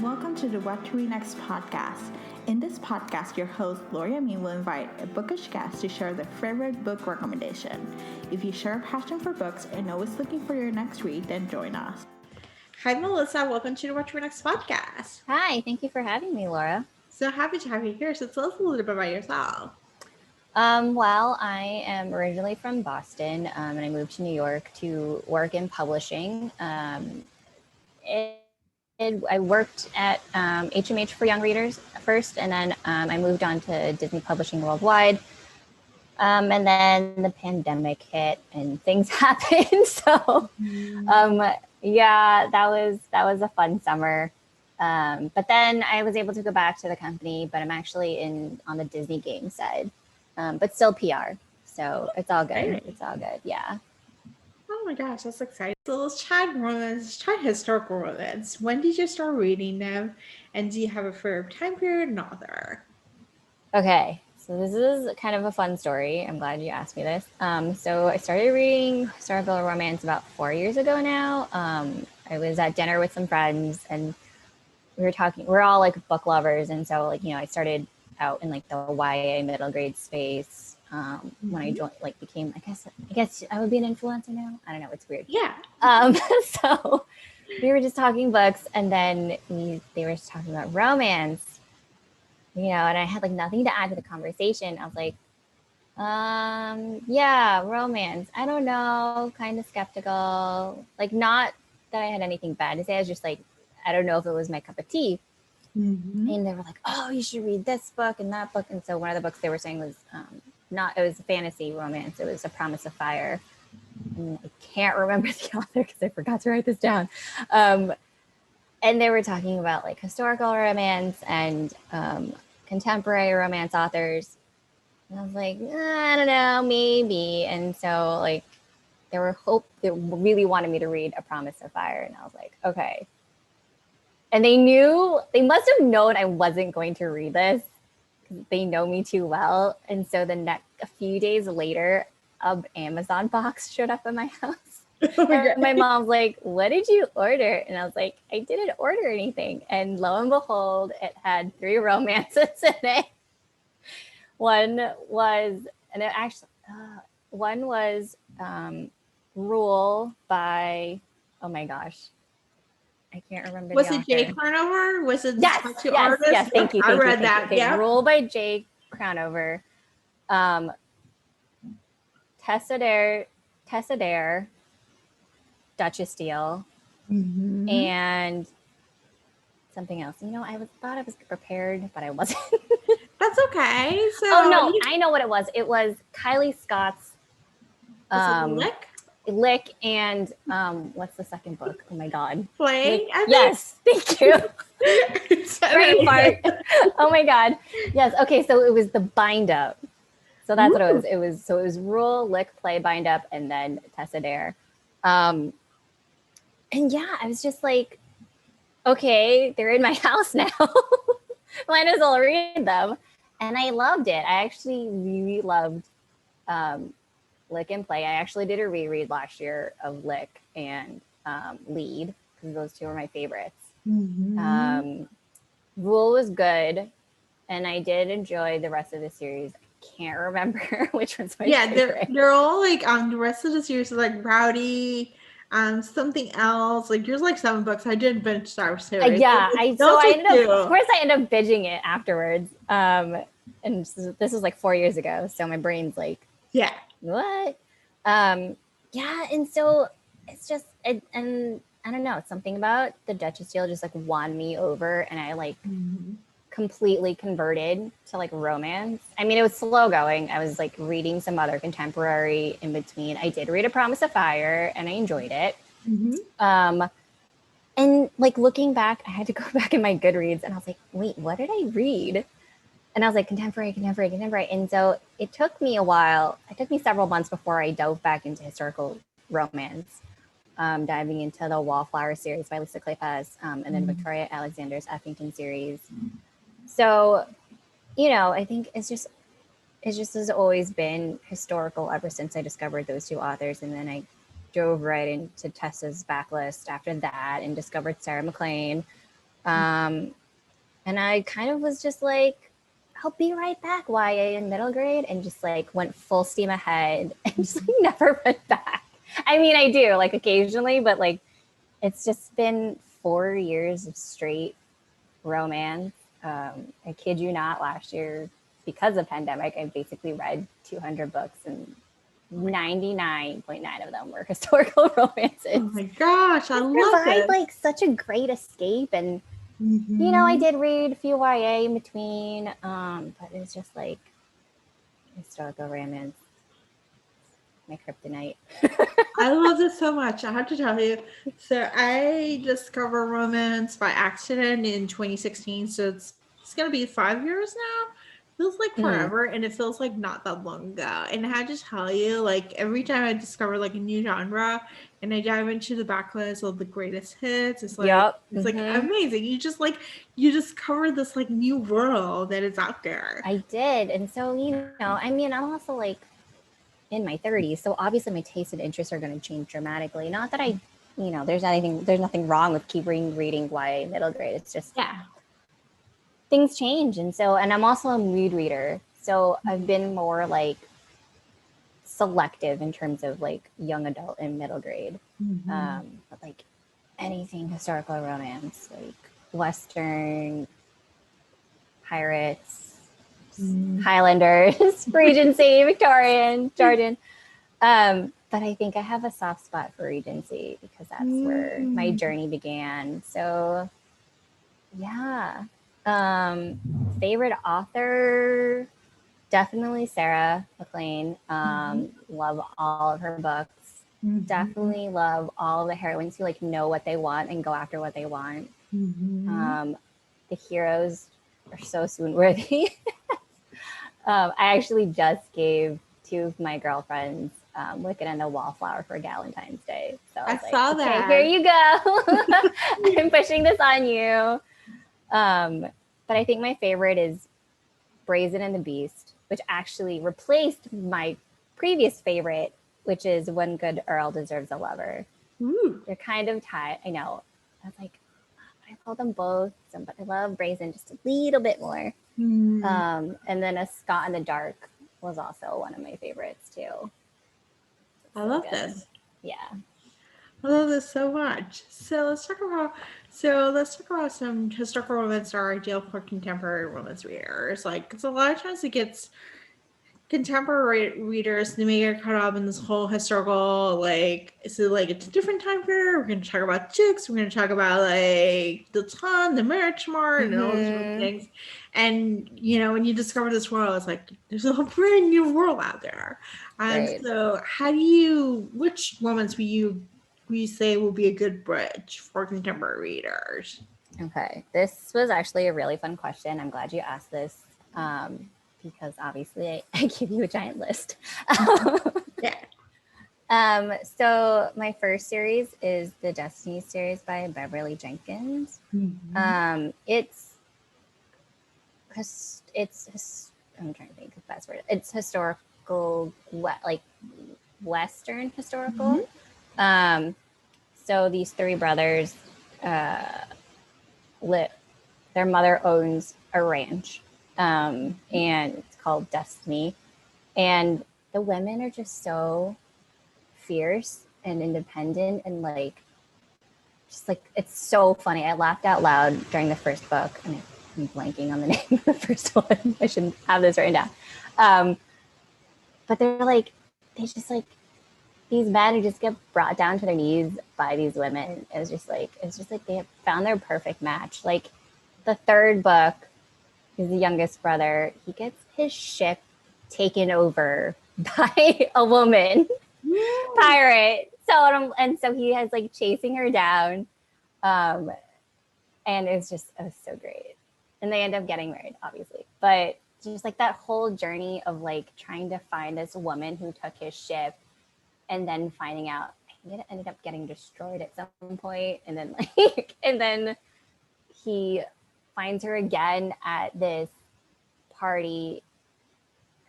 and welcome to the What to Read Next podcast. In this podcast, your host, Gloria Me, will invite a bookish guest to share their favorite book recommendation. If you share a passion for books and always looking for your next read, then join us. Hi, Melissa. Welcome to the What to Read Next podcast. Hi, thank you for having me, Laura. So happy to have you here. So tell us a little bit about yourself. Well, I am originally from Boston, and I moved to New York to work in publishing. I worked at HMH for Young Readers first, and then I moved on to Disney Publishing Worldwide. And then the pandemic hit and things happened. So, yeah, that was a fun summer. But then I was able to go back to the company, but I'm actually on the Disney game side, but still PR. So it's all good. Right. It's all good. Yeah. Oh my gosh, that's exciting. So let's chat romance, let's chat historical romance. When did you start reading them? And do you have a favorite time period and author? Okay. So this is kind of a fun story. I'm glad you asked me this. So I started reading historical romance about 4 years ago now. I was at dinner with some friends and we were talking, we're all like book lovers. And so like, I started out in like the YA middle grade space. When I joined, like became, I guess I would be an influencer now. I don't know. It's weird. Yeah. So we were just talking books and then they were just talking about romance, and I had like nothing to add to the conversation. I was like, yeah, romance. I don't know. Kind of skeptical. Like not that I had anything bad to say. I was just like, I don't know if it was my cup of tea. Mm-hmm. And they were like, oh, you should read this book and that book. And so one of the books they were saying was, it was a fantasy romance. It was A Promise of Fire. And I can't remember the author because I forgot to write this down. And they were talking about like historical romance and contemporary romance authors. And I was like, I don't know, maybe. And so like they really wanted me to read A Promise of Fire. And I was like, okay. And they must have known I wasn't going to read this. They know me too well. And so a few days later, an Amazon box showed up at my house. Oh my God. My mom's like, what did you order? And I was like, I didn't order anything. And lo and behold, it had 3 romances in it. One was Rule by, oh my gosh, I can't remember. Was it Jay Crownover? Was it yes, artist? Yes, thank you. I read that. Yeah. Rule by Jay Crownover. Tessa Dare, Duchess Steele, and something else. I thought I was prepared, but I wasn't. That's okay. So oh no, I know what it was. It was Kylie Scott's Lick and what's the second book? Oh my God. Play? Yes, thank you. Brain fart. Oh my God. Yes. Okay, so it was the bind up. So that's what it was. It was Rule, Lick, Play, Bind Up, and then Tessa Dare. And yeah, I was just like, okay, they're in my house now. Might as well read them. And I loved it. I actually really loved Lick and Play. I actually did a reread last year of Lick and Lead because those two were my favorites. Rule was good, and I did enjoy the rest of the series. I can't remember which one's my favorite. They're all like the rest of the series is like Rowdy, something else. Like there's like 7 books. I didn't binge Star series. Yeah, I ended up. Of course, I ended up binging it afterwards. And this was like 4 years ago, so my brain's like, yeah. What? Yeah, and so it's just, and I don't know, something about the Duchess Steele just like won me over, and I like completely converted to like romance. I mean, it was slow going. I was like reading some other contemporary in between. I did read A Promise of Fire, and I enjoyed it. And like looking back, I had to go back in my Goodreads, and I was like, wait, what did I read? And I was like, contemporary. And so it took me a while. It took me several months before I dove back into historical romance, diving into the Wallflower series by Lisa Kleypas, and then Victoria Alexander's Effington series. So, I think it's just has always been historical ever since I discovered those 2 authors. And then I dove right into Tessa's backlist after that and discovered Sarah MacLean. And I kind of was just like, I'll be right back, YA in middle grade, and just like went full steam ahead and just like never went back. I mean, I do like occasionally, but like it's just been 4 years of straight romance. I kid you not, last year, because of pandemic, I basically read 200 books and 99.9 of them were historical romances. Oh my gosh, I love Provide this. like such a great escape, and Mm-hmm. you know, I did read a few YA in between, but it's just like historical romance, my kryptonite. I love this so much. I have to tell you. So I discovered romance by accident in 2016. So it's gonna be 5 years now. Feels like forever, and it feels like not that long ago. And I have to tell you, like every time I discover like a new genre and I dive into the backlist of the greatest hits, it's like Yep. it's like amazing. You just like you discover this like new world that is out there. I did. And so, you know, I mean, I'm also like in my 30s, so obviously my tastes and interests are going to change dramatically. Not that I, you know, there's nothing wrong with keeping reading YA middle grade. It's just things change. And so, and I'm also a mood reader, so I've been more like selective in terms of like young adult and middle grade. But like anything historical romance, like Western, pirates, Highlanders, Regency, Victorian, Jordan. But I think I have a soft spot for Regency because that's where my journey began. So yeah. Favorite author, definitely Sarah MacLean. Love all of her books. Definitely love all of the heroines who like know what they want and go after what they want. The heroes are so swoon worthy. I actually just gave 2 of my girlfriends Wicked and the Wallflower for Valentine's Day. So I was saw that. Here you go. I'm pushing this on you. But I think my favorite is Brazen and the Beast, which actually replaced my previous favorite, which is One Good Earl Deserves a Lover. They're kind of tied. I know. I was like, I love them both, but I love Brazen just a little bit more. And then A Scot in the Dark was also one of my favorites too. I love this. Yeah. I love this so much. So let's talk about some historical romance that are ideal for contemporary romance readers. Like, because a lot of times it gets contemporary readers, they may get caught up in this whole historical, like, so like it's a different time period. We're going to talk about chicks. We're going to talk about like the ton, the marriage mart, and all these different things. And you know, when you discover this world, it's like there's a brand new world out there. And so, which romance we say will be a good bridge for contemporary readers? Okay, this was actually a really fun question. I'm glad you asked this because obviously I give you a giant list. So my first series is the Destiny series by Beverly Jenkins. It's I'm trying to think of the best word. It's historical, like Western historical. So these 3 brothers, their mother owns a ranch, and it's called Destiny. And the women are just so fierce and independent and like, just like, it's so funny. I laughed out loud during the first book, and I'm blanking on the name of the first one. I shouldn't have this written down. But they're like, they just like, these men who just get brought down to their knees by these women. It's just like they have found their perfect match. Like the 3rd book is the youngest brother. He gets his ship taken over by a woman pirate. So he has like chasing her down. And it was so great. And they end up getting married, obviously. But just like that whole journey of like trying to find this woman who took his ship, and then finding out it ended up getting destroyed at some point, and then and then he finds her again at this party,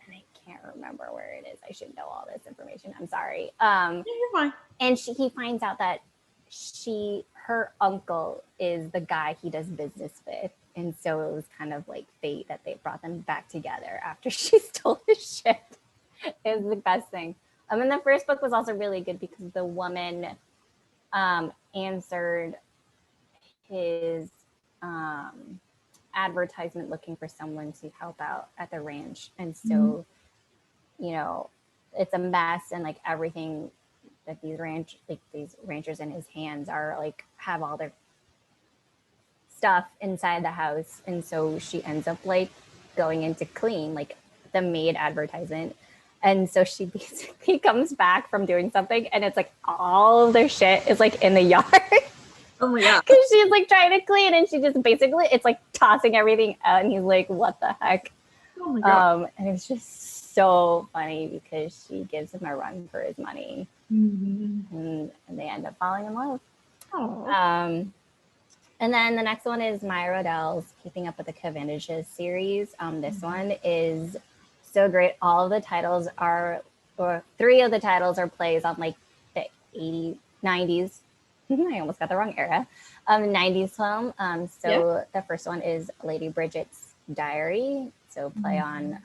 and I can't remember where it is. I should know all this information. I'm sorry. You're fine. And he finds out that her uncle is the guy he does business with. And so it was kind of like fate that they brought them back together after she stole his shit. It was the best thing. And the first book was also really good because the woman answered his advertisement looking for someone to help out at the ranch. And so, you know, it's a mess, and like everything that these ranchers in his hands are like have all their stuff inside the house. And so she ends up like going into clean, like the maid advertisement. And so she basically comes back from doing something, and it's like all of their shit is like in the yard. Oh my god. Because she's like trying to clean, and she just basically, it's like tossing everything out, and he's like, what the heck? Oh my god. And it's just so funny because she gives him a run for his money. And they end up falling in love. Oh. And then the next one is Maya Rodell's Keeping Up with the Cavendish series. This one is so great. All of the titles are, or 3 of the titles are plays on like the 80s, 90s. I almost got the wrong era. 90s film. The first one is Lady Bridget's Diary. So play on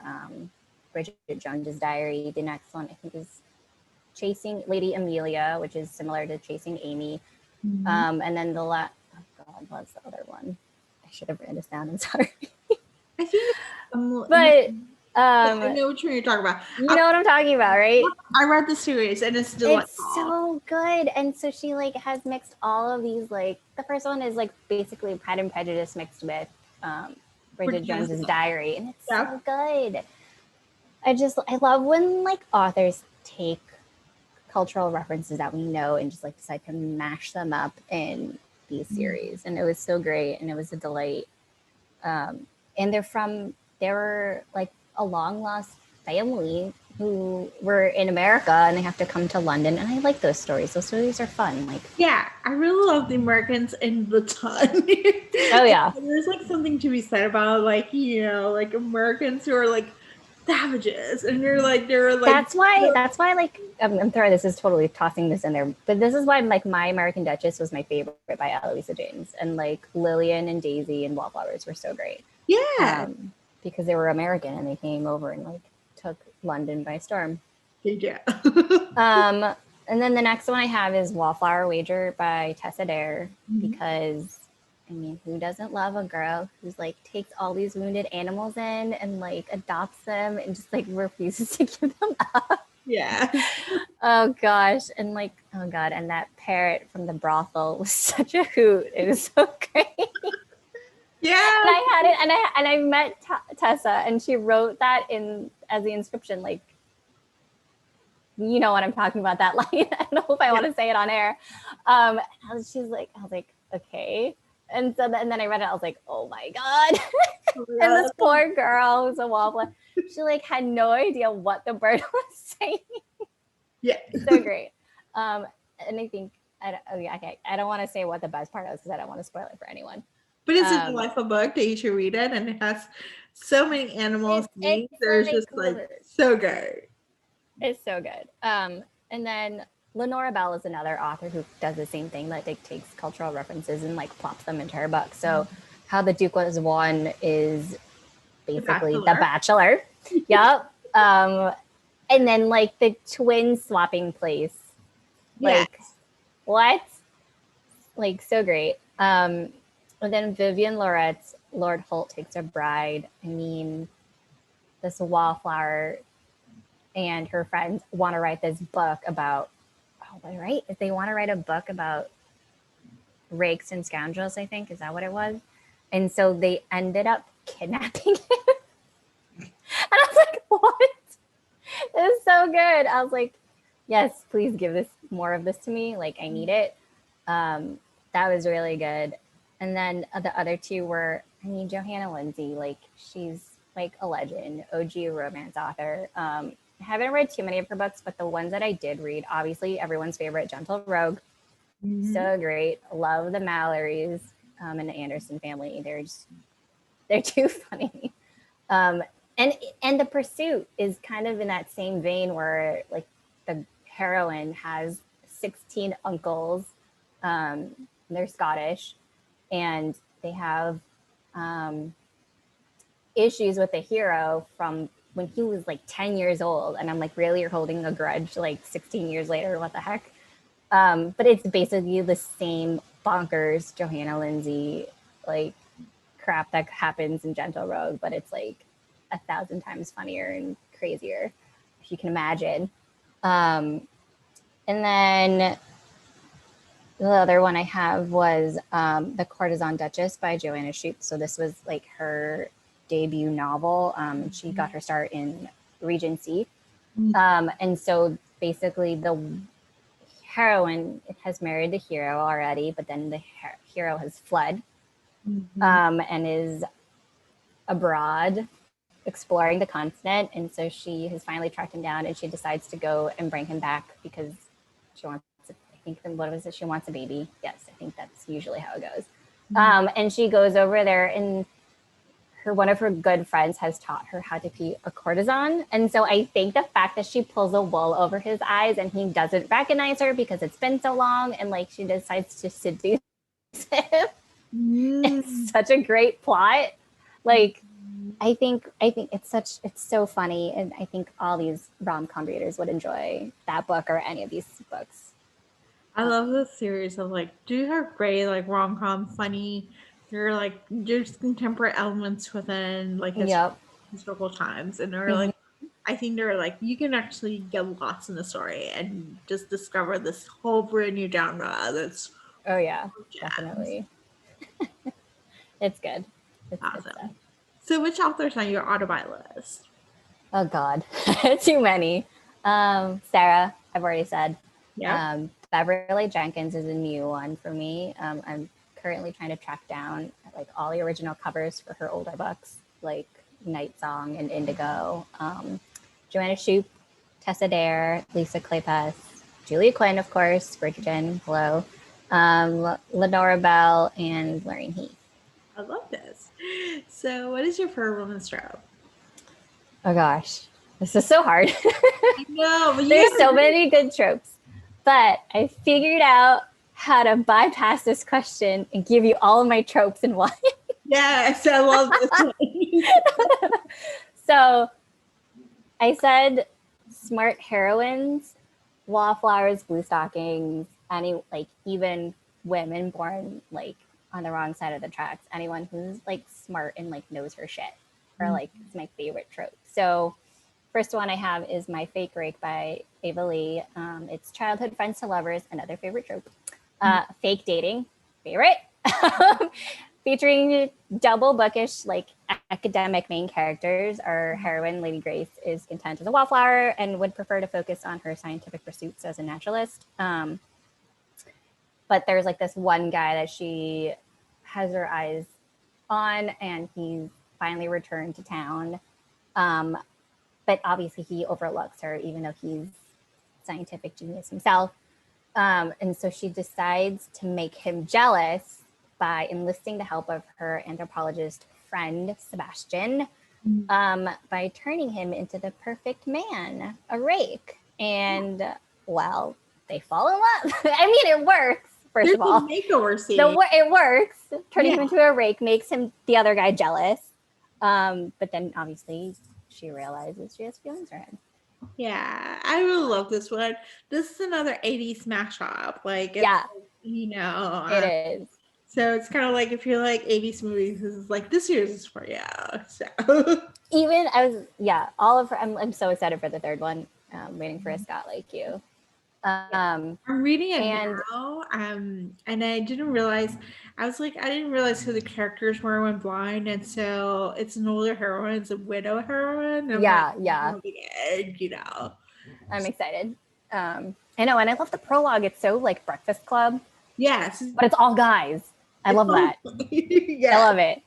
Bridget Jones's Diary. The next one I think is Chasing Lady Amelia, which is similar to Chasing Amy. And then the last, oh God, what's the other one? I should have written this down. I'm sorry. I think, but I know what you're talking about. You know what I'm talking about, right? I read the series, and it's delightful. It's so good. And so she like has mixed all of these, like the first one is like basically Pride and Prejudice mixed with Bridget Jones's Diary, and it's so good. I love when like authors take cultural references that we know and just like decide to mash them up in these series. And it was so great, and it was a delight. And they were like a long lost family who were in America, and they have to come to London. And I like those stories. Those stories are fun. Like, yeah, I really love the Americans in the ton. Oh yeah. There's like something to be said about like, you know, like Americans who are like savages, and they're like that's why like I'm sorry, this is totally tossing this in there, but this is why like My American Duchess was my favorite by Eloisa James, and like Lillian and Daisy and Wallflowers were so great. Yeah. Because they were American and they came over and like took London by storm. Yeah. And then the next one I have is Wallflower Wager by Tessa Dare, because I mean, who doesn't love a girl who's like takes all these wounded animals in and like adopts them and just like refuses to give them up? Yeah. Oh gosh. And like, oh God. And that parrot from the brothel was such a hoot. It was so great. Yeah. And I had it, and I met Tessa, and she wrote that in as the inscription, like, you know what I'm talking about, that line. I don't know if I want to say it on air. I was like, okay. And so then I read it, I was like, oh my God. And this poor girl who's a wallflower, she like had no idea what the bird was saying. Yeah. So great. And I think, I don't want to say what the best part is because I don't want to spoil it for anyone. But it's a delightful book that you should read it, and it has so many animals. There's just like so good. It's so good. And then Lenora Bell is another author who does the same thing, that like takes cultural references and like plops them into her book. So How the Duke Was Won is basically The Bachelor. Yep. And then like the twin swapping place. Like what? Like so great. And then Vivian Loret's Lord Holt Takes a Bride. I mean, this wallflower and her friends want to write this book about, they want to write a book about rakes and scoundrels, I think. Is that what it was? And so they ended up kidnapping him. And I was like, what? It's so good. I was like, yes, please give more of this to me. Like, I need it. That was really good. And then the other two were, I mean, Johanna Lindsey, like she's like a legend, OG romance author. I haven't read too many of her books, but the ones that I did read, obviously everyone's favorite, Gentle Rogue. So great. Love the Mallorys and the Anderson family. They're too funny. And The Pursuit is kind of in that same vein where like the heroine has 16 uncles They're Scottish, and they have issues with the hero from when he was like 10 years old. And I'm like, really? You're holding a grudge like 16 years later? What the heck? But it's basically the same bonkers Johanna Lindsay like crap that happens in Gentle Rogue, but it's like 1,000 times funnier and crazier, if you can imagine. And then the other one I have was The Courtesan Duchess by Joanna Shupe. So this was like her debut novel. She got her start in Regency. And so basically the heroine has married the hero already, but then the hero has fled and is abroad exploring the continent. And so she has finally tracked him down, and she decides to go and bring him back because she wants to, I think, what was it? She wants a baby. Yes, I think that's usually how it goes. And she goes over there, and one of her good friends has taught her how to be a courtesan. And so I think the fact that she pulls a wool over his eyes and he doesn't recognize her because it's been so long, and like she decides to seduce him, it's such a great plot. Like I think it's so funny, and I think all these rom-com readers would enjoy that book or any of these books. I love this series of like, do have great like rom-com funny. They're like there's contemporary elements within like historical times, and they're like, I think they're like you can actually get lost in the story and just discover this whole brand new genre. That's definitely. It's good. It's awesome. good stuff. So, which authors on your auto-buy list? Oh God, too many. Sarah, I've already said. Yeah. Beverly Jenkins is a new one for me. I'm currently trying to track down like all the original covers for her older books, like Night Song and Indigo. Joanna Shupe, Tessa Dare, Lisa Kleypas, Julia Quinn, of course, Bridgerton, hello, Lenora Bell, and Lorraine Heath. I love this. So, what is your favorite woman's trope? Oh gosh, this is so hard. I know, but there's so many good tropes, but I figured out how to bypass this question and give you all of my tropes in one. Yes, I love this one. So I said smart heroines, wallflowers, blue stockings, any like even women born like on the wrong side of the tracks, anyone who's like smart and like knows her shit, or like it's my favorite trope. So first one I have is My Fake Rake by Ava Lee. It's childhood friends to lovers, another favorite trope. Fake dating, favorite. Featuring double bookish, like academic main characters. Our heroine, Lady Grace, is content as a wallflower and would prefer to focus on her scientific pursuits as a naturalist. But there's like this one guy that she has her eyes on, and he's finally returned to town. But obviously he overlooks her, even though he's scientific genius himself. And so she decides to make him jealous by enlisting the help of her anthropologist friend, Sebastian, by turning him into the perfect man, a rake. And, well, they fall in love. I mean, it works, first of all. Makeover scene. It works. Turning him into a rake makes him the other guy jealous. But then, obviously, she realizes she has feelings for him. Yeah, I really love this one. This is another 80s smash up. Like, it's, you know. It is. So it's kind of like if you like 80s movies, this is like, this year's is for you. So. Even, all of her, I'm so excited for the third one. Waiting for a Scott like you. I'm reading it now, and I didn't realize, I didn't realize who the characters were when blind, and so it's an older heroine, it's a widow heroine. You know. I'm excited. I know, and I love the prologue. It's so like Breakfast Club. Yes. But it's all guys. I love that. I love it.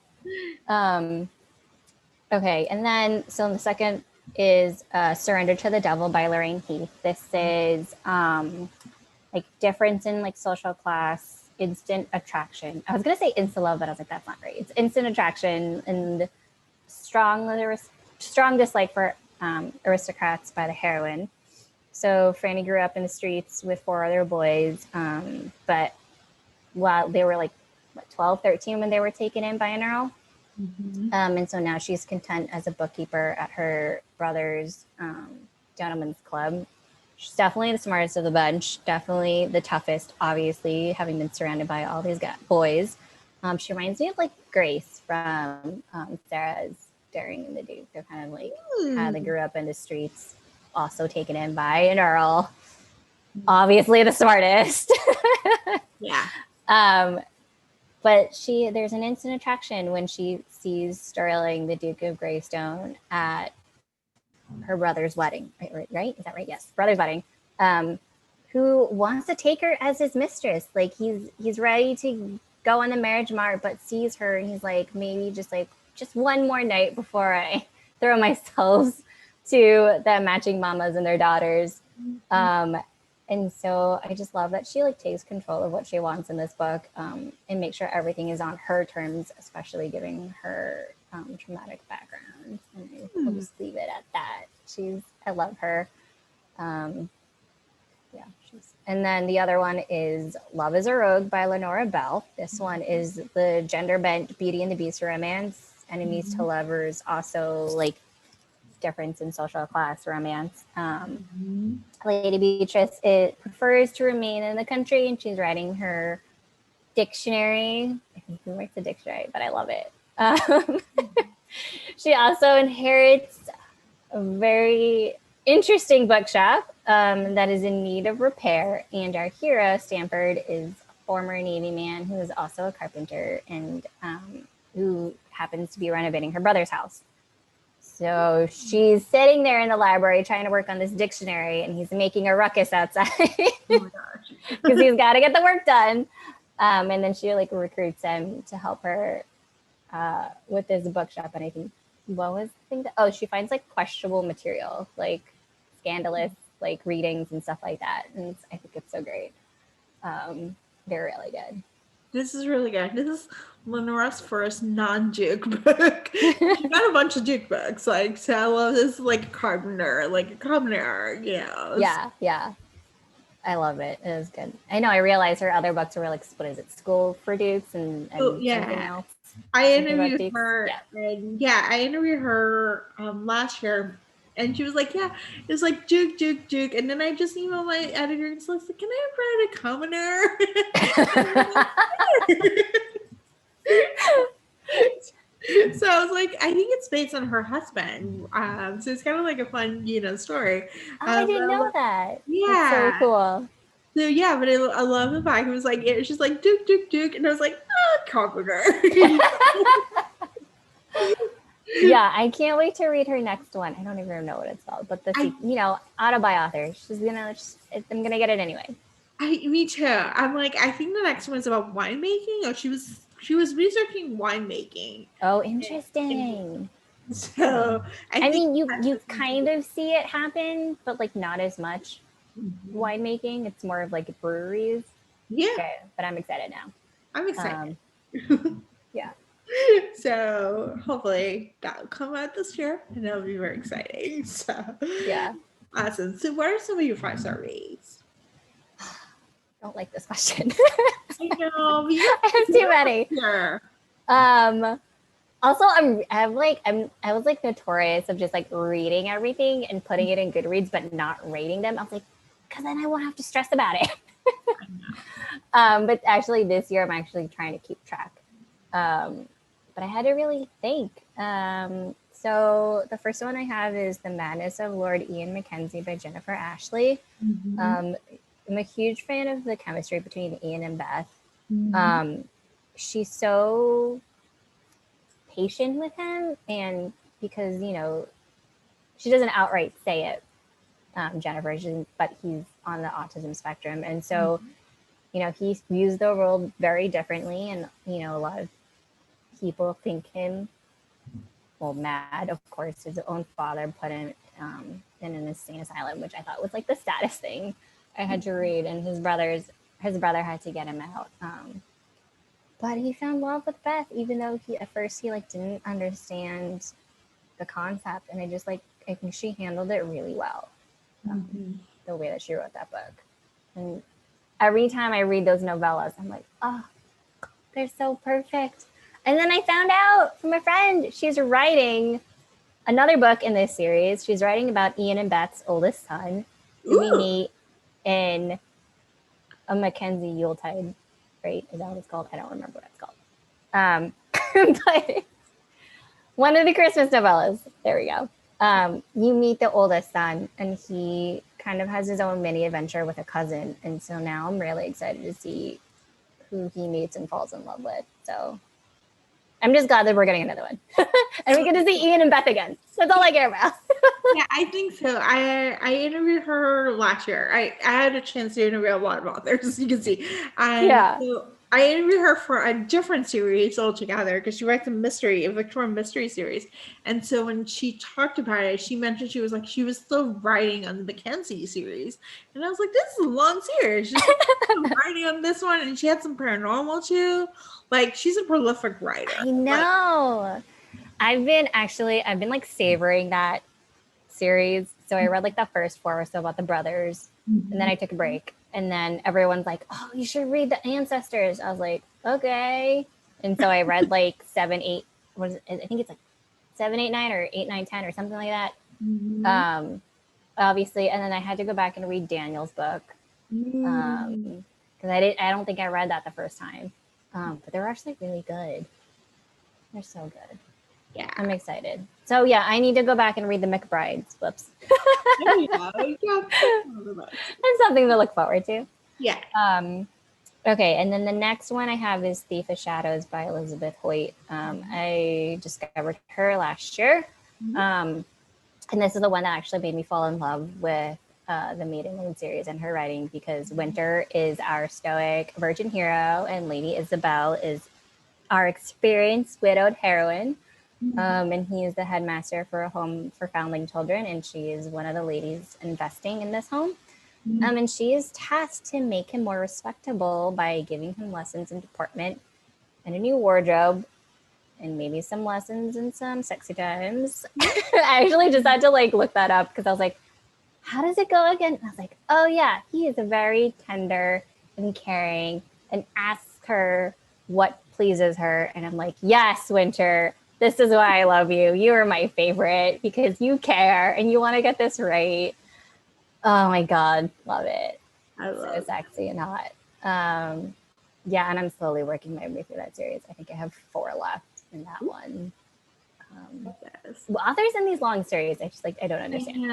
Okay, and then, so the second is Surrender to the Devil by Lorraine Heath. This is like difference in like social class, instant attraction. I was gonna say insta love, but I was like, that's not right. It's instant attraction and strong dislike for aristocrats by the heroine. So Franny grew up in the streets with 4 other boys, but while they were like, what, 12, 13 when they were taken in by an earl. And so now she's content as a bookkeeper at her brother's gentleman's club. She's definitely the smartest of the bunch, definitely the toughest, obviously, having been surrounded by all these boys. She reminds me of like Grace from Sarah's Daring and the Duke. They're kind of like how they grew up in the streets, also taken in by an earl. Obviously the smartest. Yeah. But there's an instant attraction when she sees Sterling, the Duke of Greystone, at her brother's wedding. Right? Is that right? Yes, brother's wedding. Who wants to take her as his mistress? Like he's ready to go on the marriage mart, but sees her and he's like, maybe just one more night before I throw myself to the matching mamas and their daughters. And so I just love that she like takes control of what she wants in this book, and make sure everything is on her terms, especially given her traumatic background. And I'll just leave it at that. I love her. And then the other one is Love is a Rogue by Lenora Bell. This one is the gender bent Beauty and the Beast romance, enemies to lovers, also like difference in social class romance. Lady Beatrice prefers to remain in the country, and she's writing her dictionary. I think who writes a dictionary, but I love it. She also inherits a very interesting bookshop that is in need of repair, and our hero Stanford is a former Navy man who is also a carpenter and who happens to be renovating her brother's house. So she's sitting there in the library trying to work on this dictionary, and he's making a ruckus outside because he's got to get the work done. And then she like recruits him to help her with this bookshop. And I think, what was the thing? She finds like questionable material, like scandalous, like readings and stuff like that. And I think it's so great. They're really good. This is really good. This is Lenora's first non-Duke book. She got a bunch of Duke books. Like, so I love this, like a commoner, you know. Yeah. I love it. It was good. I know. I realized her other books were like, what is it, School for Dukes and something else. I interviewed her, and I interviewed her last year, and she was like, "Yeah, it's like Duke," and then I just emailed my editor and so I was like, "Can I write a commoner?" So I was like, I think it's based on her husband. So it's kind of like a fun, story. I didn't know that. Yeah. That's so cool. So yeah, but I love the fact it was like, she's like, Duke, and I was like, commoner. Yeah, I can't wait to read her next one. I don't even know what it's called, but autobi author. She's I'm gonna get it anyway. Me too. I'm like, I think the next one's about winemaking. Or she was researching winemaking. Oh, interesting. So I mean, you kind of see it happen, but like not as much winemaking. It's more of like breweries. Yeah. Okay, but I'm excited now. I'm excited. Yeah. So hopefully that'll come out this year, and that'll be very exciting. So yeah. Awesome. So what are some of your 5-star reads? Don't like this question. I know. I have too many. Yeah. Also, I was like notorious of just like reading everything and putting it in Goodreads, but not rating them. I was like, because then I won't have to stress about it. But actually this year I'm actually trying to keep track. But I had to really think. So the first one I have is The Madness of Lord Ian Mackenzie by Jennifer Ashley. I'm a huge fan of the chemistry between Ian and Beth. She's so patient with him, and because she doesn't outright say it, Jennifer, but he's on the autism spectrum, and so he views the world very differently, and a lot of people think him mad. Of course, his own father put him in an insane asylum, which I thought was like the saddest thing I had to read, and his brother had to get him out. But he found love with Beth, even though at first he didn't understand the concept, and I think she handled it really well, the way that she wrote that book. And every time I read those novellas, I'm like, oh, they're so perfect. And then I found out from a friend she's writing another book in this series. She's writing about Ian and Beth's oldest son, who we meet in a Mackenzie Yuletide, right? Is that what it's called? I don't remember what it's called. But one of the Christmas novellas. There we go. You meet the oldest son, and he kind of has his own mini adventure with a cousin. And so now I'm really excited to see who he meets and falls in love with. So I'm just glad that we're getting another one. And we get to see Ian and Beth again. That's all I care about. Yeah, I think so. I interviewed her last year. I had a chance to interview a lot of authors, as you can see. Yeah. So I interviewed her for a different series altogether because she writes a Victorian mystery series. And so when she talked about it, she mentioned she was still writing on the Mackenzie series. And I was like, this is a long series. She's writing on this one, and she had some paranormal too. Like, she's a prolific writer. I know. I've been like savoring that series. So I read like the first 4 or so about the brothers, and then I took a break. And then everyone's like, oh, you should read The Ancestors. I was like, okay. And so I read like 7, 8, what is it? I think it's like 7, 8, 9 or 8, 9, 10 or something like that. Obviously. And then I had to go back and read Daniel's book. Because I don't think I read that the first time. But they're actually really good. They're so good. Yeah. I'm excited. So yeah, I need to go back and read the McBrides. Whoops. There you go. That's something to look forward to. Yeah. Okay, and then the next one I have is Thief of Shadows by Elizabeth Hoyt. I discovered her last year. And this is the one that actually made me fall in love with the Maiden Lane series and her writing, because Winter is our stoic virgin hero and Lady Isabel is our experienced widowed heroine. And he is the headmaster for a home for foundling children, and she is one of the ladies investing in this home. And she is tasked to make him more respectable by giving him lessons in deportment and a new wardrobe, and maybe some lessons in some sexy times. I actually just had to like look that up because I was like, how does it go again? And I was like, oh yeah, he is a very tender and caring and asks her what pleases her. And I'm like, yes, Winter. This is why I love you. You are my favorite because you care and you want to get this right. Oh my God. Love it. I love so sexy and hot. Yeah. And I'm slowly working my way through that series. I think I have 4 left in that one. Well, authors in these long series, I don't understand.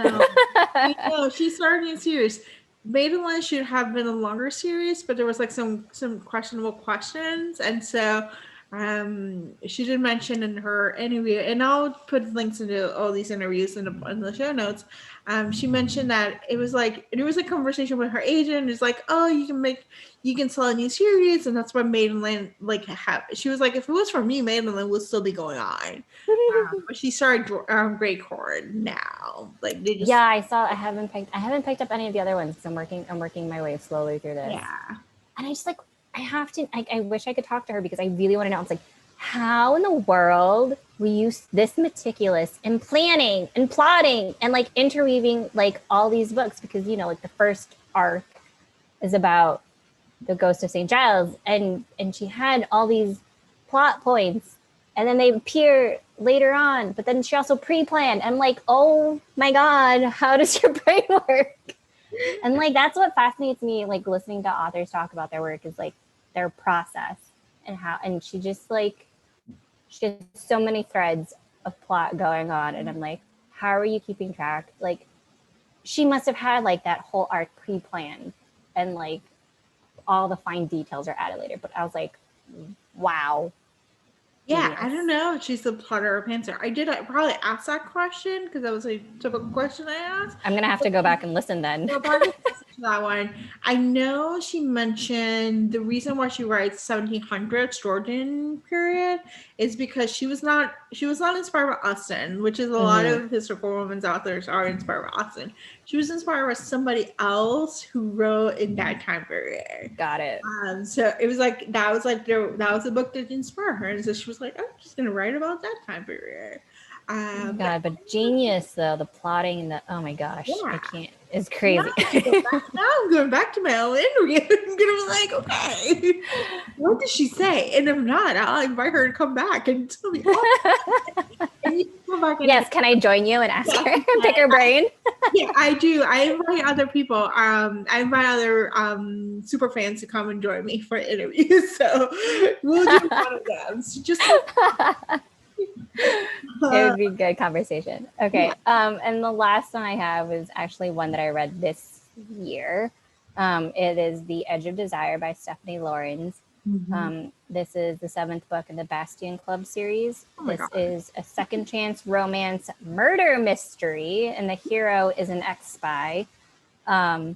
I know. She started a new series. Maiden Lane should have been a longer series, but there was like some questionable questions. And so she did mention in her interview, and I'll put links into all these interviews in the show notes. She mentioned that it was like there was a conversation with her agent. It's like, oh, you can sell a new series, and that's what Maiden Lane like have. She was like, if it was for me, Maiden Lane would still be going on. But she started Grey Court now. Like they just I saw. I haven't picked up any of the other ones because I'm working my way slowly through this. Yeah, and I just like. I have to, I wish I could talk to her because I really want to know. It's like, how in the world were you this meticulous in planning and plotting and like interweaving like all these books? Because, you know, like the first arc is about the ghost of St. Giles and she had all these plot points and then they appear later on, but then she also pre-planned. I'm like, oh my God, how does your brain work? And like, that's what fascinates me, like listening to authors talk about their work is like their process and how, and she has so many threads of plot going on. And I'm like, how are you keeping track? Like she must have had like that whole arc pre-planned and like all the fine details are added later. But I was like, wow. Yeah, Genius. I don't know if she's the plotter or pantser. I probably ask that question because that was a typical question I asked. I'm going to have to go back and listen then. So probably that one. I know she mentioned the reason why she writes 1700s Georgian period is because she was not inspired by Austen, which is a lot of historical women's authors are inspired by Austen. She was inspired by somebody else who wrote in that time period. Got it. So it was like that was a book that inspired her, and so she was like, I'm just gonna write about that time period. God, but genius though, the plotting and the, oh my gosh, I Yeah. can't, it's crazy. Now I'm going back to my Eleanor again. I'm gonna be like, okay, what did she say? And if not, I'll invite her to come back and tell me. And you can come back and Yes, can I join you and ask her, pick her brain? yeah, I do. I invite other people. I invite other super fans to come and join me for interviews. So we'll do one of them. So just It would be a good conversation. Okay. And the last one I have is actually one that I read this year. It is The Edge of Desire by Stephanie Lawrence. This is the 7th book in the Bastion Club series. This is a second chance romance murder mystery, and the hero is an ex-spy. And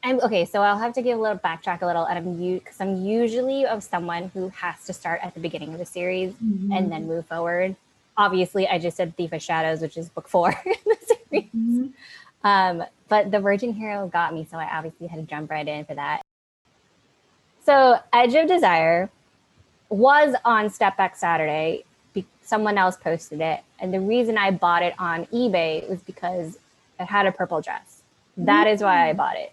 I'm okay, so I'll have to give a little backtrack a little, and because I'm usually of someone who has to start at the beginning of the series and then move forward. Obviously, I just said Thief of Shadows, which is book 4 in the series. But the Virgin Hero got me, so I obviously had to jump right in for that. So Edge of Desire was on Step Back Saturday. Someone else posted it, and the reason I bought it on eBay was because it had a purple dress. That is why I bought it.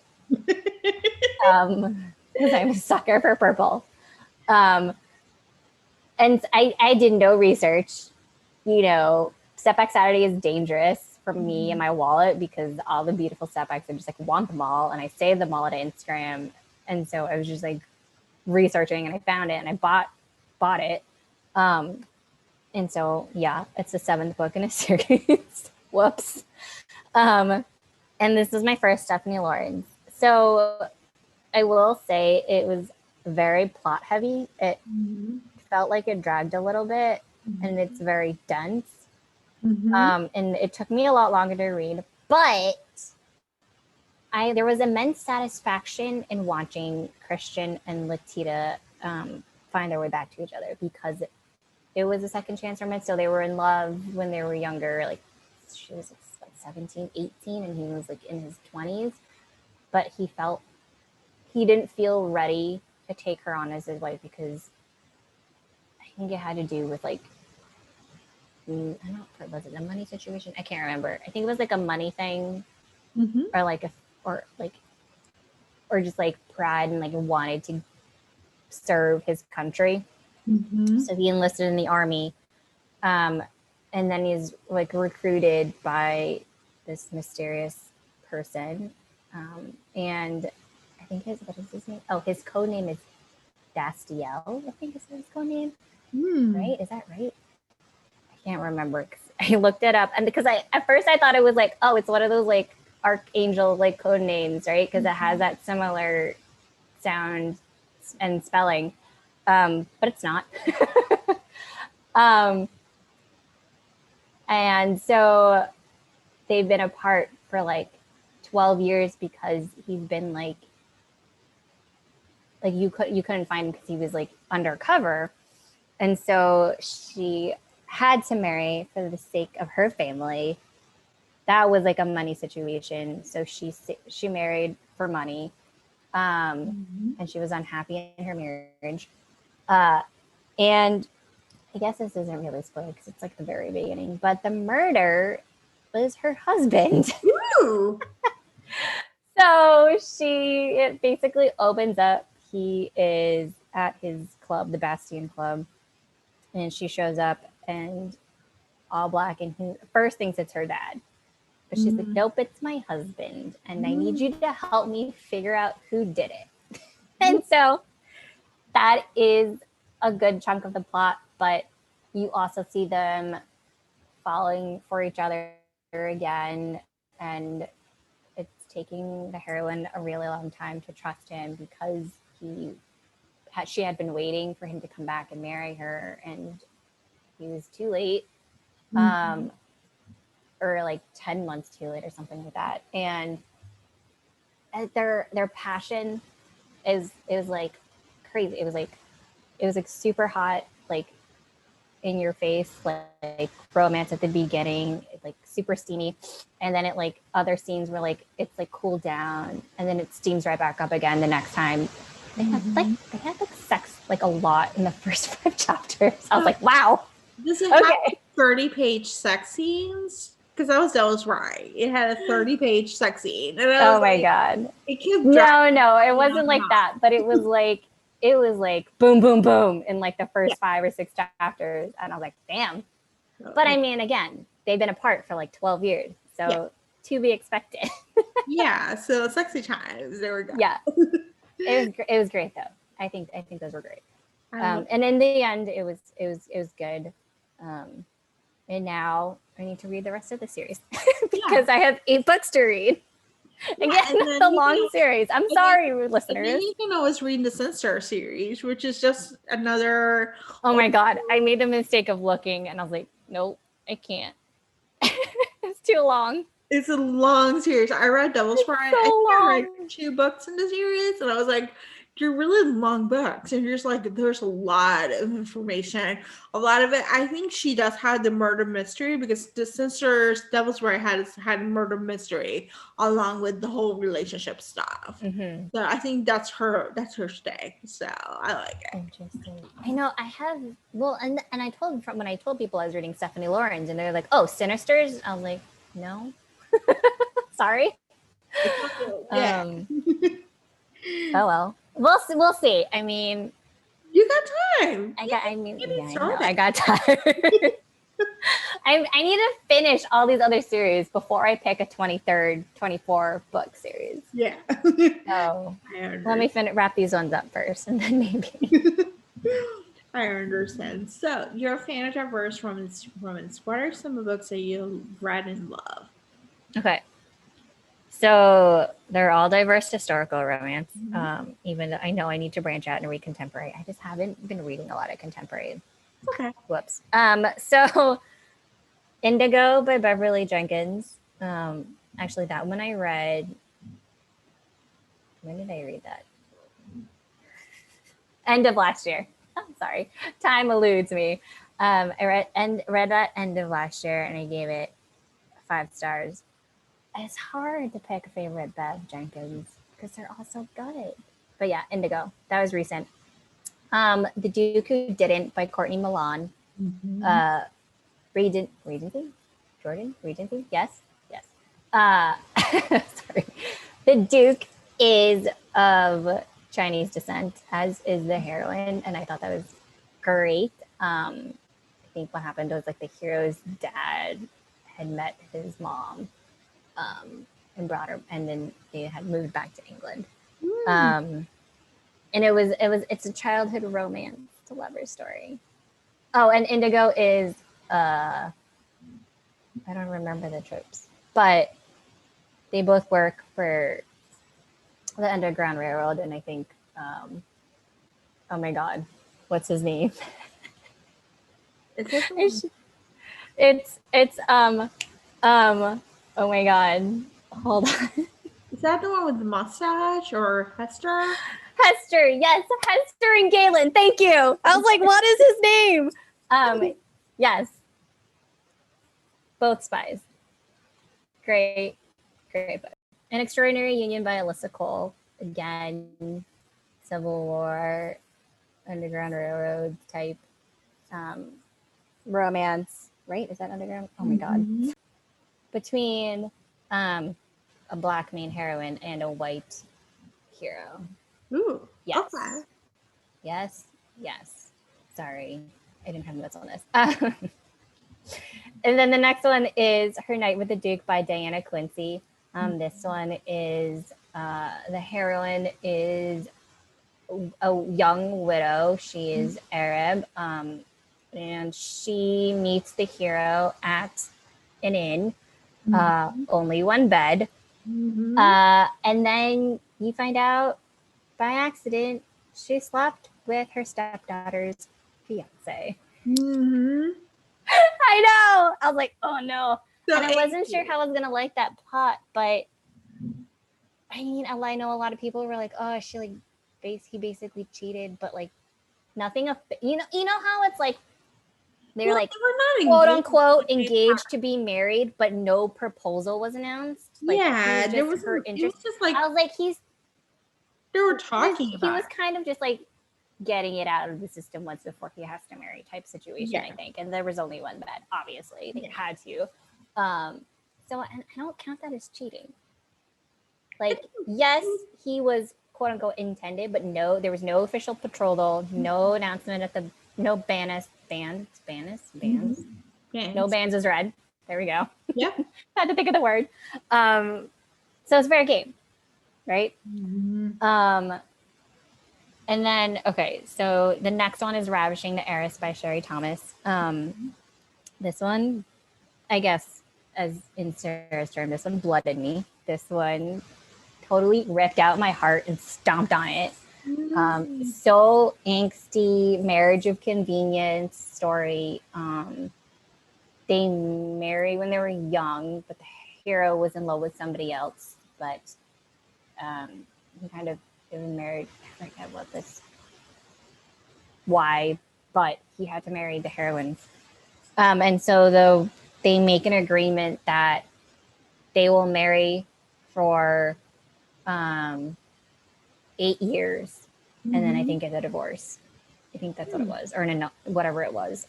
Because I'm a sucker for purple. And I did no research. You know, Step Back Saturday is dangerous for me and my wallet because all the beautiful step backs, I just like want them all, and I save them all to Instagram. And so I was just like researching, and I found it, and I bought it. And so yeah, it's the 7th book in a series. Whoops. And this is my first Stephanie Lawrence. So I will say it was very plot heavy. It felt like it dragged a little bit, and it's very dense. And it took me a lot longer to read, but there was immense satisfaction in watching Christian and Latita find their way back to each other, because it was a second chance romance. So they were in love when they were younger, like she was like 17, 18, and he was like in his 20s. But he didn't feel ready to take her on as his wife, because I think it had to do with like, I don't know, was it a money situation? I can't remember. I think it was like a money thing, or just like pride, and like wanted to serve his country. So he enlisted in the army, and then he's like recruited by this mysterious person, and I think what is his name? Oh, his code name is Dastiel, I think is his code name. Right? Is that right? I can't remember. I looked it up, and because at first I thought it was like, oh, it's one of those like archangel like code names, right? Because it has that similar sound and spelling, but it's not. And so they've been apart for like 12 years because he's been like you couldn't find him because he was like undercover. And so she had to marry for the sake of her family. That was like a money situation. So she married for money, and she was unhappy in her marriage. And I guess this isn't really spoiled because it's like the very beginning, but the murder was her husband. Ooh. So it basically opens up. He is at his club, the Bastion Club, and she shows up and all black, and he first thinks it's her dad. But she's like, nope, it's my husband, and I need you to help me figure out who did it. And so that is a good chunk of the plot, but you also see them falling for each other again, and it's taking the heroine a really long time to trust him because she had been waiting for him to come back and marry her, and he was too late, or like 10 months too late or something like that. And their passion is like crazy. It was like super hot, like in your face, like romance at the beginning, like super steamy, and then it like other scenes where like it's like cooled down, and then it steams right back up again the next time. They had like sex like a lot in the first 5 chapters. I was like, wow. Does it have 30-page sex scenes? Because that was Devil's Right. It had a 30-page sex scene. And I was my God. It kept No, it wasn't like that. But it was like boom, boom, boom in like the first 5 or 6 chapters. And I was like, damn. But I mean, again, they've been apart for like 12 years. So to be expected. So sexy times. There we go. Yeah. It was great though. I think those were great. And in the end it was good. And now I need to read the rest of the series because I have 8 books to read. Again, the long series. I'm sorry, listeners. And you can always read the Sinister series, which is just another. Oh my God. I made the mistake of looking and I was like, nope, I can't. It's too long. It's a long series. I read Devil's Bride. I read 2 books in the series, and I was like, "They're really long books." And you're just like, "There's a lot of information. A lot of it." I think she does have the murder mystery because the Sisters Devil's Bride had a murder mystery along with the whole relationship stuff. Mm-hmm. So I think that's her stay. So I like it. Interesting. I know. I have and I told when I told people I was reading Stephanie Lawrence, and they're like, "Oh, Sinisters." I was like, "No." Sorry. Oh well. We'll see. I mean, you got time. I got time. I need to finish all these other series before I pick a 24 book series. Yeah. So let me wrap these ones up first, and then maybe. I understand. So you're a fan of diverse romance. What are some of the books that you read and love? Okay. So they're all diverse historical romance. Even though I know I need to branch out and read contemporary. I just haven't been reading a lot of contemporary. Okay. Whoops. So Indigo by Beverly Jenkins. Actually that one I read. When did I read that? End of last year. I'm sorry. Time eludes me. I read that end of last year and I gave it 5 stars. It's hard to pick a favorite Bev Jenkins because they're all so good. But yeah, Indigo. That was recent. The Duke Who Didn't by Courtney Milan. Regency? Jordan? Regency? Yes. Sorry. The Duke is of Chinese descent, as is the heroine, and I thought that was great. I think what happened was like the hero's dad had met his mom and brought her, and then they had moved back to England. And it's a childhood romance. It's a lover story. Oh, and Indigo is I don't remember the tropes, but they both work for the Underground Railroad, and I think oh my God, what's his name? It's oh my God, hold on. Is that the one with the mustache or Hester? Hester, yes, Hester and Galen. Thank you. I was like, what is his name? Yes, both spies. Great book. An Extraordinary Union by Alyssa Cole. Again, Civil War, Underground Railroad type romance, right? Is that Underground? Oh my God. Between a Black main heroine and a white hero. Ooh. Yes. Okay. Yes. Sorry, I didn't have notes on this. And then the next one is Her Night with the Duke by Diana Quincy. This one is the heroine is a young widow. She is Arab, and she meets the hero at an inn. Only one bed. And then you find out by accident she slept with her stepdaughter's fiance. I know. I was like, oh no. So and I wasn't sure how I was gonna like that plot, but I mean, I know a lot of people were like, oh, he basically cheated, but like nothing. You know how it's like they're like quote unquote engaged to be married, but no proposal was announced. Like, yeah, there was her interest. It was just like I was like, they were talking. He was kind of just like getting it out of the system once before he has to marry type situation, Yeah. I think. And there was only one bed, obviously. They had to. So I don't count that as cheating. Like, yes, he was quote unquote intended, but no, there was no official betrothal, no announcement at the no bands. No bands is red. There we go. Yep. Had to think of the word. So it's fair game, right? And then, okay, so the next one is Ravishing the Heiress by Sherry Thomas. This one, I guess, as in Sarah's term, this one blooded me. This one totally ripped out my heart and stomped on it. So angsty, marriage of convenience story. They married when they were young, but the hero was in love with somebody else. But he kind of married, I forget what this, why, but he had to marry the heroine. And so they make an agreement that they will marry for 8 years, and then I think get a divorce. I think that's what it was, or whatever it was.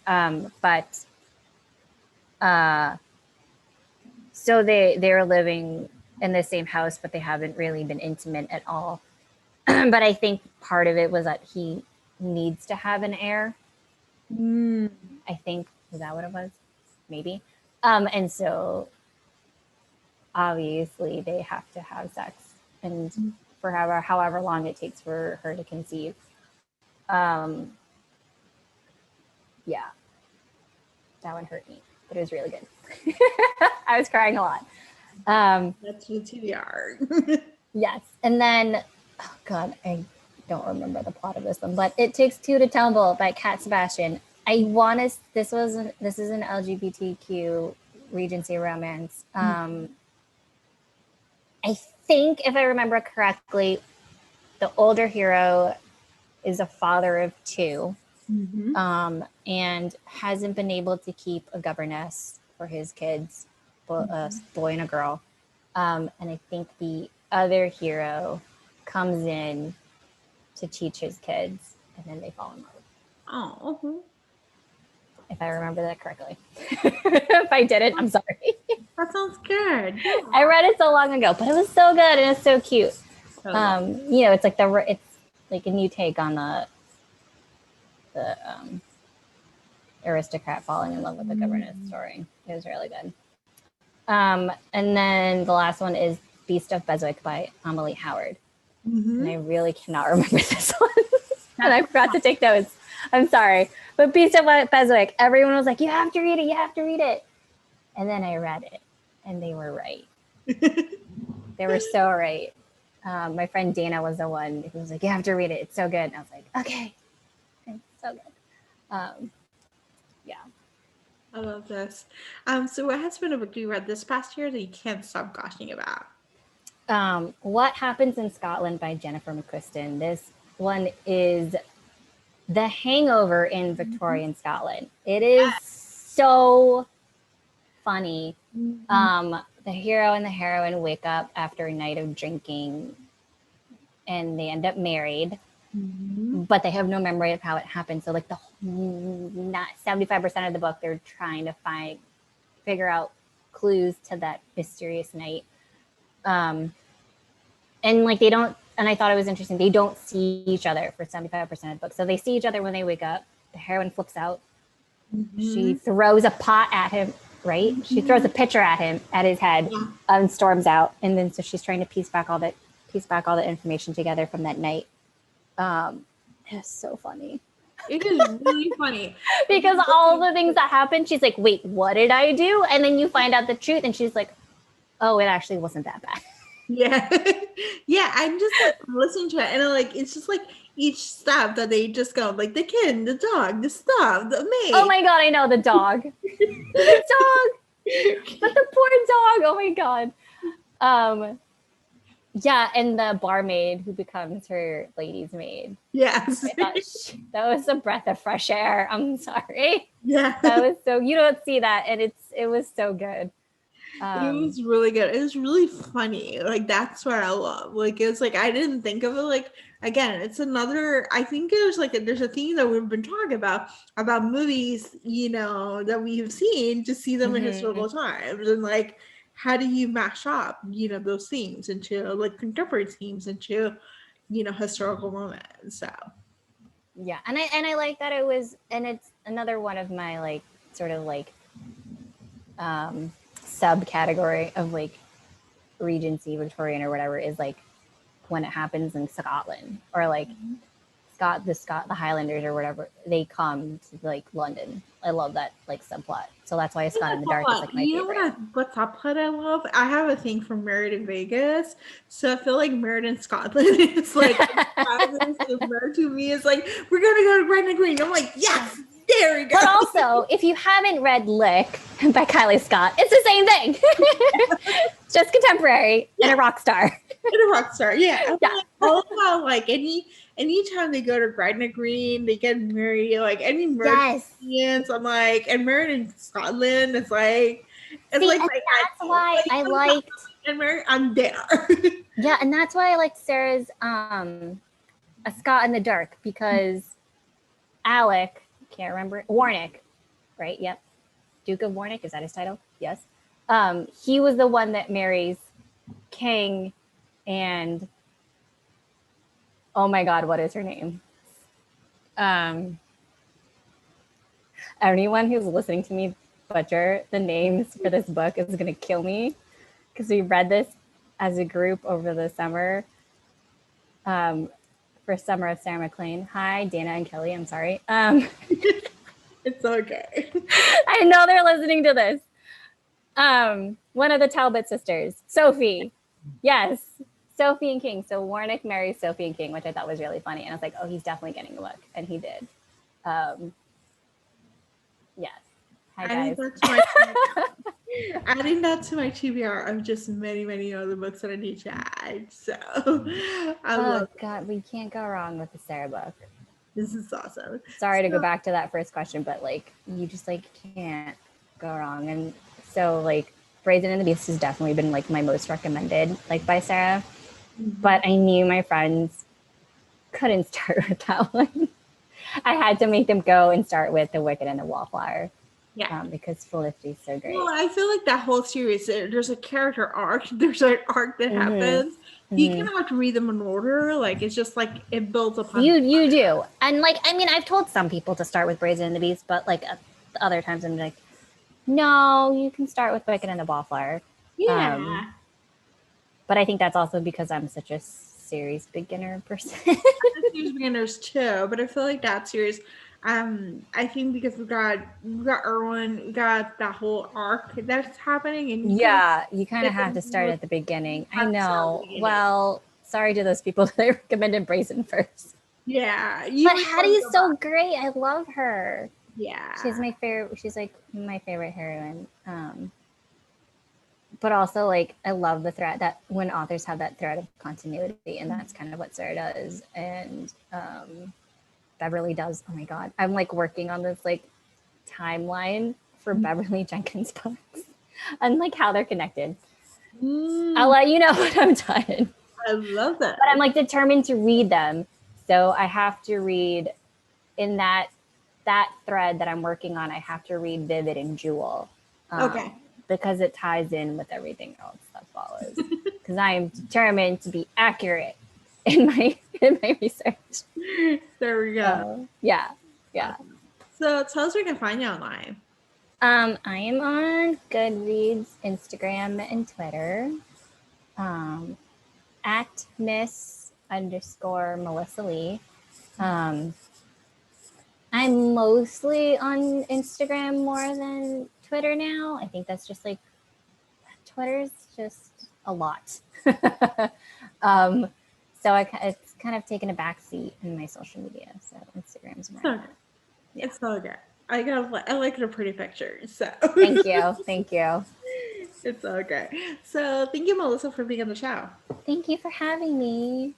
So they're living in the same house, but they haven't really been intimate at all. But I think part of it was that he needs to have an heir. I think, is that what it was? Maybe. And so obviously they have to have sex, and for however long it takes for her to conceive. Yeah, that one hurt me, but it was really good. I was crying a lot. That's the TBR. Yes. And then, oh God, I don't remember the plot of this one, but It Takes Two to Tumble by Cat Sebastian. This is an LGBTQ Regency romance. I think, if I remember correctly, the older hero is a father of two, and hasn't been able to keep a governess for his kids, a boy and a girl. And I think the other hero comes in to teach his kids, and then they fall in love. Oh. If I remember that correctly. If I didn't, I'm sorry. That sounds good. Yeah. I read it so long ago, but it was so good and it's so cute. It's like it's like a new take on the aristocrat falling in love with the governess story. It was really good. And then the last one is Beast of Beswick by Amelie Howard. And I really cannot remember this one. And I forgot to take notes. I'm sorry. But Beast of Beswick, everyone was like, you have to read it. You have to read it. And then I read it, and they were right. They were so right. My friend Dana was the one who was like, you have to read it. It's so good. And I was like, okay. It's so good. Yeah. I love this. So what has been a book you read this past year that you can't stop gushing about? What Happens in Scotland by Jennifer McQuiston. This one is The Hangover in Victorian Scotland. It is so funny. The hero and the heroine wake up after a night of drinking, and they end up married, but they have no memory of how it happened. So like not 75% of the book, they're trying to figure out clues to that mysterious night. And like they don't, and I thought it was interesting, they don't see each other for 75% of the book. So they see each other when they wake up. The heroine flips out. She throws a pot at him, right? She throws a pitcher at him, at his head, and storms out. And then so she's trying to piece back all the information together from that night. It's so funny. It is really funny. Because all the things that happen, she's like, wait, what did I do? And then you find out the truth, and she's like, oh, it actually wasn't that bad. Yeah. Yeah, I'm just like listening to it, and it's just like each step that they just go, like the kid, the dog, the stuff, the maid. Oh my God, I know, the dog. The dog. But the poor dog. Oh my God. Yeah, and the barmaid who becomes her lady's maid. Yes. I thought that was a breath of fresh air. I'm sorry. Yeah. That was so, you don't see that, and it was so good. It was really good. It was really funny. Like, that's what I love. Like, it's like I didn't think of it. Like, again, it's another. I think there's like there's a theme that we've been talking about movies, that we have seen to see them in historical times, and like how do you mash up those themes into like contemporary themes into historical romance. So Yeah, and I like that it was, and it's another one of my like sort of like subcategory of like Regency, Victorian, or whatever, is like when it happens in Scotland, or like the Highlanders or whatever, they come to like London. I love that like subplot. So that's why Scott in the Dark is like my favorite. What subplot I love? I have a thing for Married in Vegas, so I feel like Married in Scotland is like similar to me. It's like we're gonna go to Gretna Green. I'm like, yes, there we go. But also, if you haven't read Lick by Kylie Scott, it's the same thing. Just contemporary and a rock star. Yeah. Like, all about like anytime they go to Gretna Green, they get married. Like any married I'm like, and married in Scotland, it's like that's why I liked. And married, I'm there. Yeah, and that's why I liked Sarah's A Scott in the Dark, because Alec, can't remember, Warwick, right? Yep. Duke of Warwick, is that his title? Yes. He was the one that marries King and oh my God, what is her name? Anyone who's listening to me butcher the names for this book is going to kill me, because we read this as a group over the summer, for Summer of Sarah McLean. Hi, Dana and Kelly. I'm sorry. It's okay. I know they're listening to this. One of the Talbot sisters, Sophie. Yes, Sophie and King. So Warwick marries Sophie and King, which I thought was really funny. And I was like, oh, he's definitely getting a book. And he did. Yes. Hi, guys. Adding that to my TBR of just many, many other books that I need to add. So God, we can't go wrong with the Sarah book. This is awesome. Sorry to go back to that first question, but like you just like can't go wrong. And so like Brazen and the Beast has definitely been like my most recommended, like by Sarah. But I knew my friends couldn't start with that one. I had to make them go and start with The Wicked and the Wallflower. Yeah, because Felicity is so great. Well, I feel like that whole series, there's a character arc. There's an arc that happens. You cannot read them in order. Like, it's just like it builds upon. You do. And like, I mean, I've told some people to start with Brazen and the Beast, but like other times I'm like, no, you can start with Wicked and the Wallflower. Yeah. But I think that's also because I'm such a series beginner person. Series beginners too, but I feel like that series. I think because we got Erwin, we got that whole arc that's happening, and you kind of have to start at the beginning. I know. Well, sorry to those people that I recommended Brazen first. Yeah, but Hattie's so great. I love her. Yeah, she's my favorite. She's like my favorite heroine. But also, like, I love the thread that when authors have that thread of continuity, and that's kind of what Sarah does, and Beverly does. Oh my God, I'm like working on this like timeline for Beverly Jenkins books and like how they're connected. I'll let you know when I'm done. I love that. But I'm like determined to read them, so I have to read in that thread that I'm working on. I have to read Vivid and Jewel. Okay. Because it ties in with everything else that follows. Because I am determined to be accurate in my research. There we go. Yeah. So tell us where we can find you online. I am on Goodreads, Instagram, and Twitter. At Miss_Melissa Lee. I'm mostly on Instagram more than Twitter now. I think that's just like Twitter's just a lot. So it's kind of taken a backseat in my social media. So Instagram's more. Okay. Yeah. It's so good. I like the pretty pictures. So thank you. It's okay. So thank you, Melissa, for being on the show. Thank you for having me.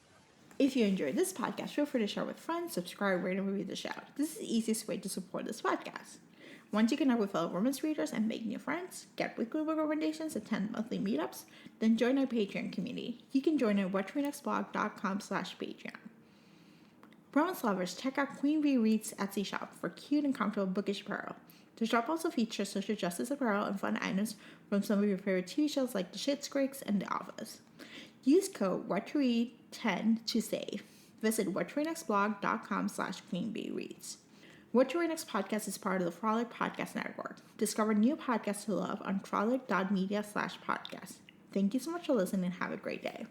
If you enjoyed this podcast, feel free to share with friends, subscribe, rate, and review the show. This is the easiest way to support this podcast. Want to connect with fellow romance readers and make new friends, get weekly book recommendations, attend monthly meetups? Then join our Patreon community. You can join at whattoreadnextblog.com/Patreon. Romance lovers, check out Queen Bee Reads Etsy shop for cute and comfortable bookish apparel. The shop also features social justice apparel and fun items from some of your favorite TV shows like The Schitt's Creek and The Office. Use code WhatToRead10 to save. Visit whattoreadnextblog.com/QueenBeeReads. What to Read Next podcast is part of the Frolic Podcast Network. Discover new podcasts to love on frolic.media/podcast. Thank you so much for listening and have a great day.